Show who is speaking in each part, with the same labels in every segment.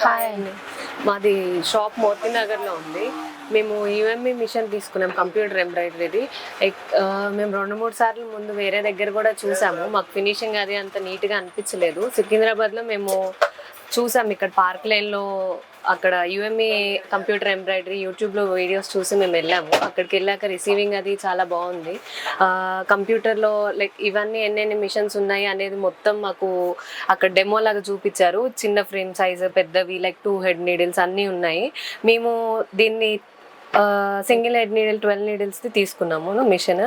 Speaker 1: Hi అండి, మాది shop Moti నగర్లో ఉంది. మేము యూఎంఈ మిషన్ తీసుకున్నాం, కంప్యూటర్ ఎంబ్రాయిడరీది. మేము 2-3 సార్లు ముందు వేరే దగ్గర కూడా చూసాము. మాకు ఫినిషింగ్ అది అంత నీట్గా అనిపించలేదు. సికింద్రాబాద్లో మేము చూసాం, ఇక్కడ పార్క్ లేన్లో అక్కడ యూఎంఈ కంప్యూటర్ ఎంబ్రాయిడరీ యూట్యూబ్లో వీడియోస్ చూసి మేము వెళ్ళాము. అక్కడికి వెళ్ళాక రిసీవింగ్ అది చాలా బాగుంది. కంప్యూటర్లో లైక్ ఇవన్నీ ఎన్నెన్ని మిషన్స్ ఉన్నాయి అనేది మొత్తం మాకు అక్కడ డెమో లాగా చూపించారు. చిన్న ఫ్రేమ్ సైజు, పెద్దవి లైక్ 2 హెడ్ నీడిల్స్ అన్నీ ఉన్నాయి. మేము దీన్ని సింగిల్ హెడ్ నీడిల్ 12 నీడిల్స్ది తీసుకున్నాము మిషన్.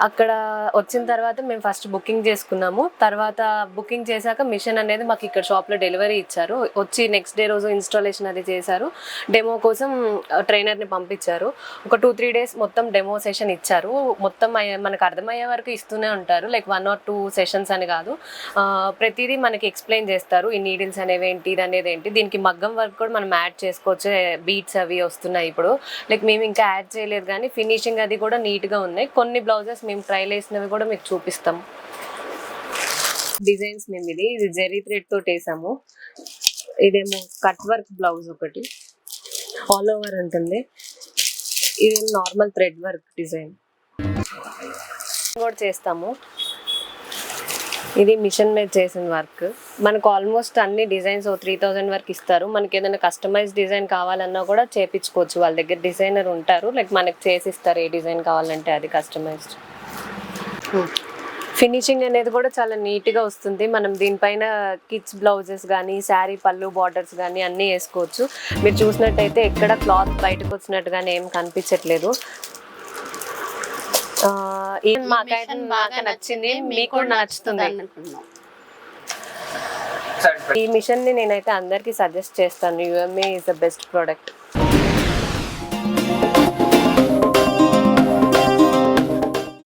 Speaker 1: అక్కడ వచ్చిన తర్వాత మేము ఫస్ట్ బుకింగ్ చేసుకున్నాము. తర్వాత బుకింగ్ చేశాక మిషన్ అనేది మాకు ఇక్కడ షాప్లో డెలివరీ ఇచ్చారు. వచ్చి నెక్స్ట్ డే రోజు ఇన్స్టాలేషన్ అది చేశారు. డెమో కోసం ట్రైనర్ని పంపించారు. ఒక 2-3 డేస్ మొత్తం డెమో సెషన్ ఇచ్చారు. మొత్తం మనకు అర్థమయ్యే వరకు ఇస్తూనే ఉంటారు, లైక్ 1 or 2 సెషన్స్ అని కాదు. ప్రతిదీ మనకి ఎక్స్ప్లెయిన్ చేస్తారు, ఈ నీడిల్స్ అనేవి ఏంటి, ఇది అనేది ఏంటి. దీనికి మగ్గం వర్క్ కూడా మనం యాడ్ చేసుకోవచ్చు. బీట్స్ అవి వస్తున్నాయి ఇప్పుడు, లైక్ మేము ఇంకా యాడ్ చేయలేదు కానీ ఫినిషింగ్ అది కూడా నీట్గా ఉన్నాయి. కొన్ని బ్లౌజెస్ మేము ట్రైల్ వేసినవి కూడా మీకు చూపిస్తాం. డిజైన్స్ మేము ఇది జెరీ థ్రెడ్ తోటి వేసాము. ఇదేమో కట్ వర్క్ బ్లౌజ్, ఒకటి ఆల్ ఓవర్ ఉంటుంది. ఇదేమో నార్మల్ థ్రెడ్ వర్క్ డిజైన్ కూడా చేస్తాము. ఇది మిషన్ మీద చేసిన వర్క్. మనకు ఆల్మోస్ట్ అన్ని డిజైన్స్ 3000 వరకు ఇస్తారు. మనకి ఏదైనా కస్టమైజ్ డిజైన్ కావాలన్నా కూడా చేపించుకోవచ్చు. వాళ్ళ దగ్గర డిజైనర్ ఉంటారు, లైక్ మనకి చేసిస్తారు ఏ డిజైన్ కావాలంటే అది కస్టమైజ్డ్. ఫినిషింగ్ అనేది కూడా చాలా నీట్గా వస్తుంది. మనం దీనిపైన కిడ్స్ బ్లౌజెస్ కానీ, శారీ పళ్ళు బార్డర్స్ కానీ అన్నీ వేసుకోవచ్చు. మీరు చూసినట్టయితే ఎక్కడ క్లాత్ బయటకు వచ్చినట్టుగానే ఏం కనిపించట్లేదు. మాకైతే బాగా నచ్చింది, మీకు కూడా నచ్చుతుంది. ఈ మిషన్ ని నేనైతే అందరికి సజెస్ట్ చేస్తాను. యూఎంఈ ఈజ్ ద బెస్ట్ ప్రోడక్ట్.